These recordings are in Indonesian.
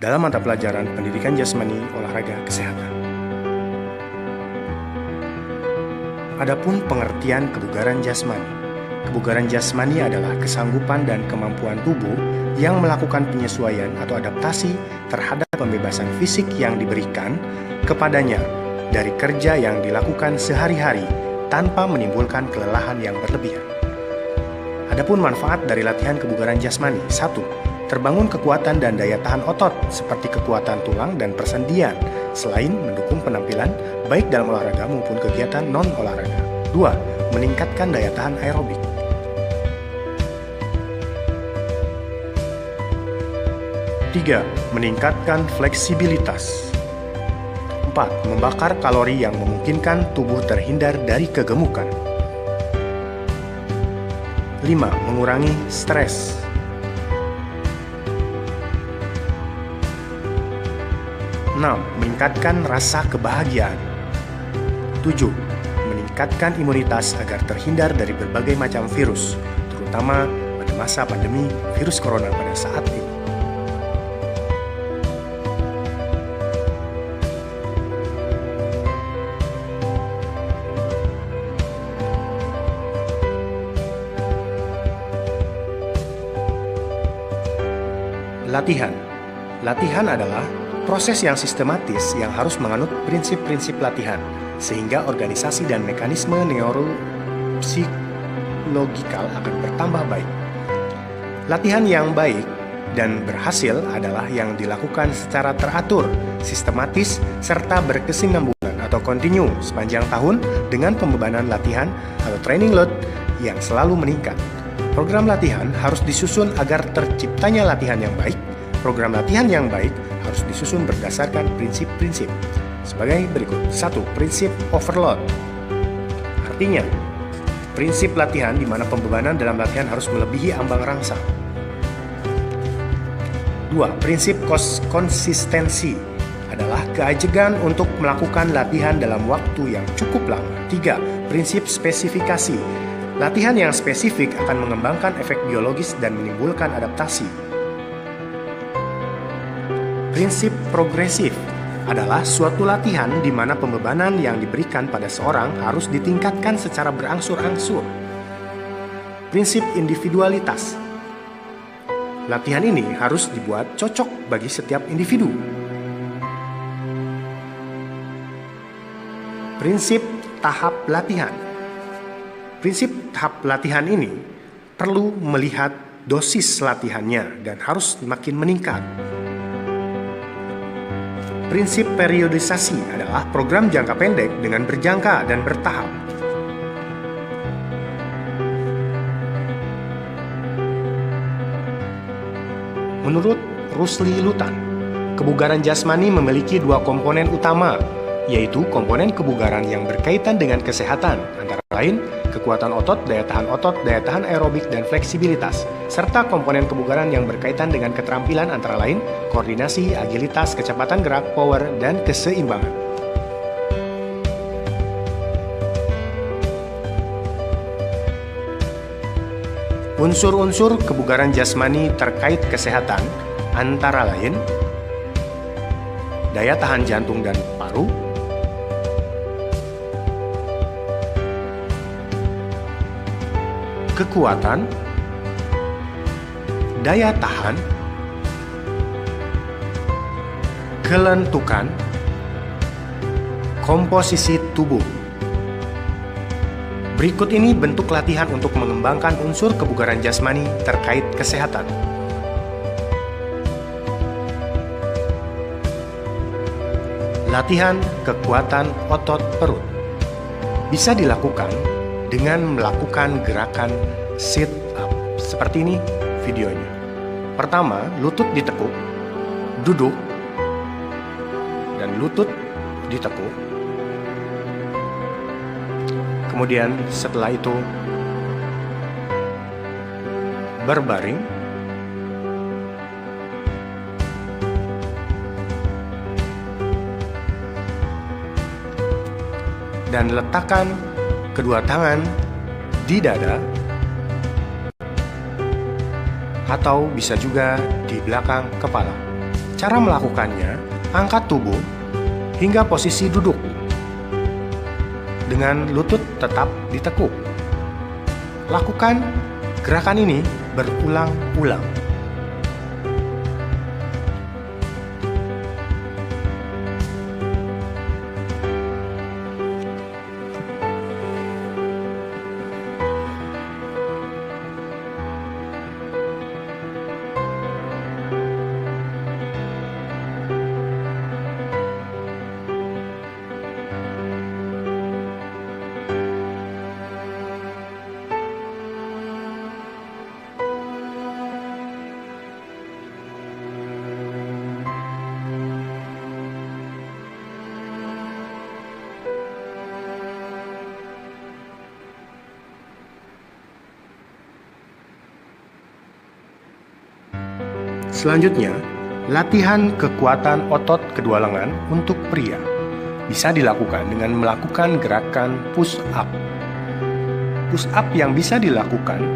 dalam mata pelajaran Pendidikan Jasmani Olahraga Kesehatan. Adapun pengertian kebugaran jasmani. Kebugaran jasmani adalah kesanggupan dan kemampuan tubuh yang melakukan penyesuaian atau adaptasi terhadap pembebasan fisik yang diberikan kepadanya dari kerja yang dilakukan sehari-hari tanpa menimbulkan kelelahan yang berlebihan. Adapun manfaat dari latihan kebugaran jasmani. 1. Terbangun kekuatan dan daya tahan otot seperti kekuatan tulang dan persendian, selain mendukung penampilan baik dalam olahraga maupun kegiatan non-olahraga. 2. Meningkatkan daya tahan aerobik. 3. Meningkatkan fleksibilitas. 4. Membakar kalori yang memungkinkan tubuh terhindar dari kegemukan. 5. Mengurangi stres. 6. Meningkatkan rasa kebahagiaan. 7. Meningkatkan imunitas agar terhindar dari berbagai macam virus, terutama pada masa pandemi virus corona pada saat ini. Latihan. Latihan adalah proses yang sistematis yang harus menganut prinsip-prinsip latihan, sehingga organisasi dan mekanisme neuropsikologikal akan bertambah baik. Latihan yang baik dan berhasil adalah yang dilakukan secara teratur, sistematis, serta berkesinambungan atau kontinu sepanjang tahun dengan pembebanan latihan atau training load yang selalu meningkat. Program latihan harus disusun agar terciptanya latihan yang baik. Program latihan yang baik harus disusun berdasarkan prinsip-prinsip sebagai berikut. 1. Prinsip overload. Artinya, prinsip latihan di mana pembebanan dalam latihan harus melebihi ambang rangsang. 2. Prinsip konsistensi adalah keajegan untuk melakukan latihan dalam waktu yang cukup lama. 3. Prinsip spesifikasi. Latihan yang spesifik akan mengembangkan efek biologis dan menimbulkan adaptasi. Prinsip progresif adalah suatu latihan di mana pembebanan yang diberikan pada seorang harus ditingkatkan secara berangsur-angsur. Prinsip individualitas. Latihan ini harus dibuat cocok bagi setiap individu. Prinsip tahap latihan. Prinsip tahap latihan ini perlu melihat dosis latihannya dan harus makin meningkat. Prinsip periodisasi adalah program jangka pendek dengan berjangka dan bertahap. Menurut Rusli Lutan, kebugaran jasmani memiliki dua komponen utama, yaitu komponen kebugaran yang berkaitan dengan kesehatan, antara lain kekuatan otot, daya tahan aerobik, dan fleksibilitas, serta komponen kebugaran yang berkaitan dengan keterampilan antara lain koordinasi, agilitas, kecepatan gerak, power, dan keseimbangan. Unsur-unsur kebugaran jasmani terkait kesehatan antara lain daya tahan jantung dan paru, kekuatan, daya tahan, kelentukan, komposisi tubuh. Berikut ini bentuk latihan untuk mengembangkan unsur kebugaran jasmani terkait kesehatan. Latihan kekuatan otot perut bisa dilakukan dengan melakukan gerakan sit up seperti ini videonya. Pertama, lutut ditekuk, duduk, dan lutut ditekuk. Kemudian setelah itu berbaring, dan letakkan kedua tangan di dada atau bisa juga di belakang kepala. Cara melakukannya, angkat tubuh hingga posisi duduk dengan lutut tetap ditekuk. Lakukan gerakan ini berulang-ulang. Selanjutnya, latihan kekuatan otot kedua lengan untuk pria bisa dilakukan dengan melakukan gerakan push up. Push up yang bisa dilakukan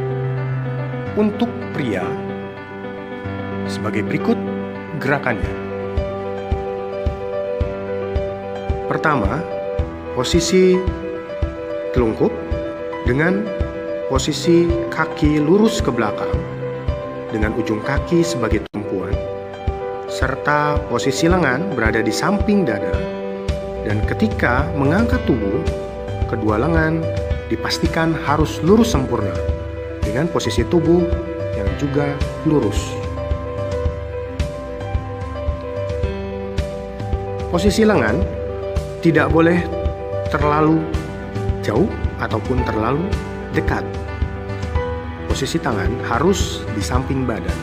untuk pria sebagai berikut gerakannya. Pertama, posisi telungkup dengan posisi kaki lurus ke belakang dengan ujung kaki sebagai tumpuan, serta posisi lengan berada di samping dada. Dan ketika mengangkat tubuh, kedua lengan dipastikan harus lurus sempurna dengan posisi tubuh yang juga lurus. Posisi lengan tidak boleh terlalu jauh ataupun terlalu dekat. Posisi tangan harus di samping badan.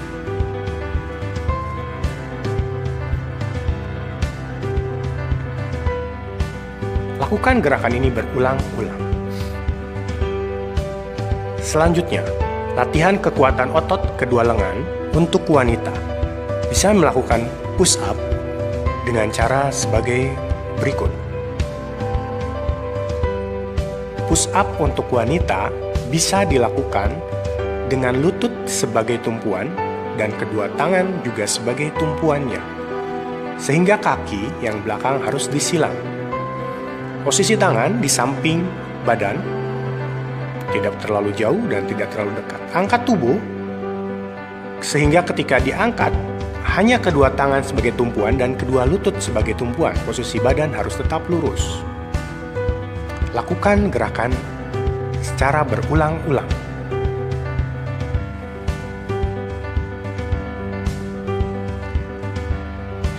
Lakukan gerakan ini berulang-ulang. Selanjutnya, latihan kekuatan otot kedua lengan untuk wanita bisa melakukan push up dengan cara sebagai berikut. Push up untuk wanita bisa dilakukan dengan lutut sebagai tumpuan dan kedua tangan juga sebagai tumpuannya, sehingga kaki yang belakang harus disilang. Posisi tangan di samping badan, tidak terlalu jauh dan tidak terlalu dekat. Angkat tubuh, sehingga ketika diangkat, hanya kedua tangan sebagai tumpuan dan kedua lutut sebagai tumpuan. Posisi badan harus tetap lurus. Lakukan gerakan secara berulang-ulang.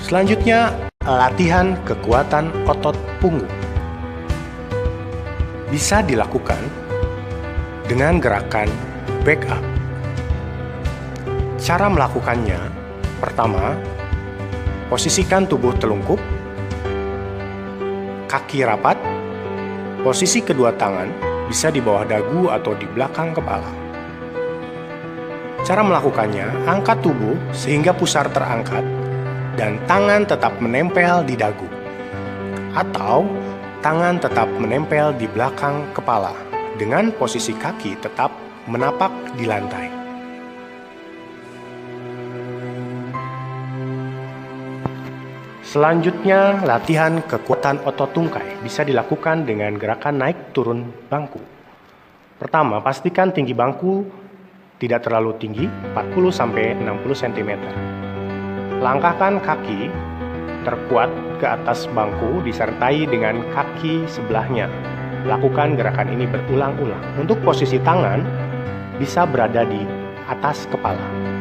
Selanjutnya, latihan kekuatan otot punggung bisa dilakukan dengan gerakan back up. Cara melakukannya, pertama, posisikan tubuh telungkup, kaki rapat, posisi kedua tangan bisa di bawah dagu atau di belakang kepala. Cara melakukannya, angkat tubuh sehingga pusar terangkat dan tangan tetap menempel di dagu, atau tangan tetap menempel di belakang kepala dengan posisi kaki tetap menapak di lantai. Selanjutnya, latihan kekuatan otot tungkai bisa dilakukan dengan gerakan naik turun bangku. Pertama, pastikan tinggi bangku tidak terlalu tinggi, 40-60 cm. Langkahkan kaki terkuat ke atas bangku disertai dengan kaki sebelahnya. Lakukan gerakan ini berulang-ulang. Untuk posisi tangan bisa berada di atas kepala.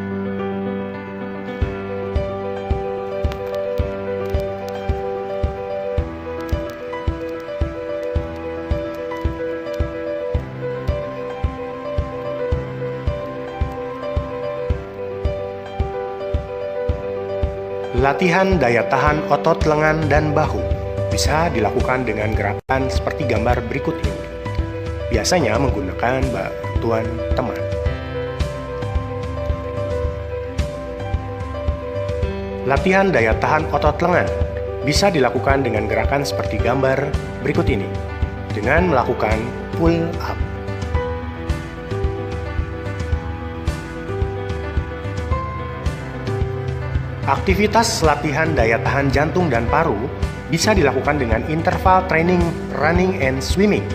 Latihan daya tahan otot lengan dan bahu bisa dilakukan dengan gerakan seperti gambar berikut ini. Biasanya menggunakan bantuan teman. Latihan daya tahan otot lengan bisa dilakukan dengan gerakan seperti gambar berikut ini, dengan melakukan pull up. Aktivitas latihan daya tahan jantung dan paru bisa dilakukan dengan interval training, running, and swimming.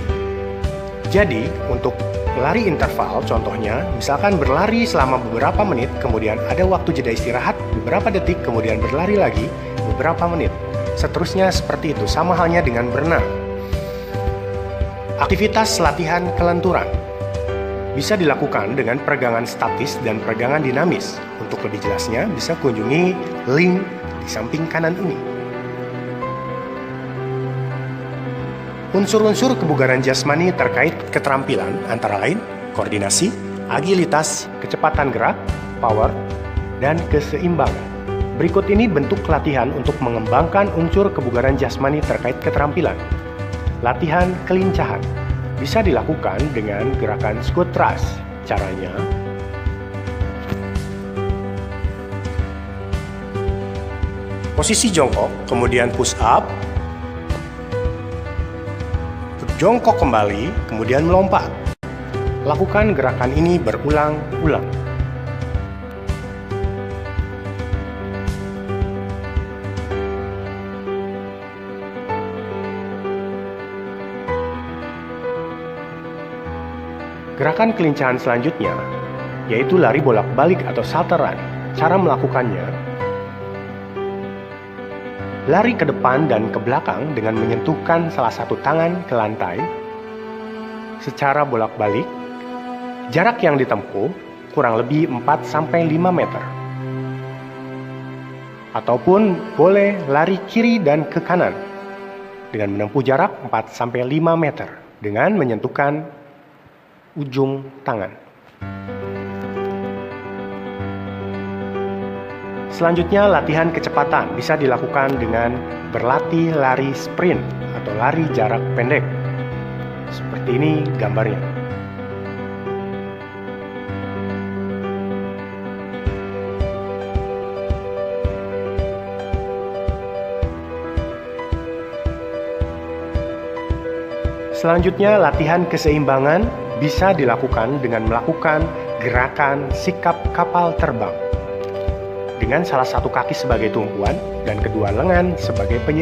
Jadi, untuk lari interval, contohnya, misalkan berlari selama beberapa menit, kemudian ada waktu jeda istirahat beberapa detik, kemudian berlari lagi beberapa menit. Seterusnya seperti itu, sama halnya dengan berenang. Aktivitas latihan kelenturan bisa dilakukan dengan peregangan statis dan peregangan dinamis. Untuk lebih jelasnya, bisa kunjungi link di samping kanan ini. Unsur-unsur kebugaran jasmani terkait keterampilan antara lain koordinasi, agilitas, kecepatan gerak, power, dan keseimbangan. Berikut ini bentuk latihan untuk mengembangkan unsur kebugaran jasmani terkait keterampilan. Latihan kelincahan bisa dilakukan dengan gerakan squat thrust. Caranya, posisi jongkok, kemudian push up, jongkok kembali, kemudian melompat. Lakukan gerakan ini berulang-ulang. Gerakan kelincahan selanjutnya yaitu lari bolak-balik atau salter run. Cara melakukannya, lari ke depan dan ke belakang dengan menyentuhkan salah satu tangan ke lantai secara bolak-balik. Jarak yang ditempuh kurang lebih 4-5 meter. Ataupun boleh lari kiri dan ke kanan dengan menempuh jarak 4-5 meter dengan menyentuhkan ujung tangan. Selanjutnya, latihan kecepatan bisa dilakukan dengan berlatih lari sprint atau lari jarak pendek. Seperti ini gambarnya. Selanjutnya, latihan keseimbangan bisa dilakukan dengan melakukan gerakan sikap kapal terbang dengan salah satu kaki sebagai tumpuan dan kedua lengan sebagai penyeimbang.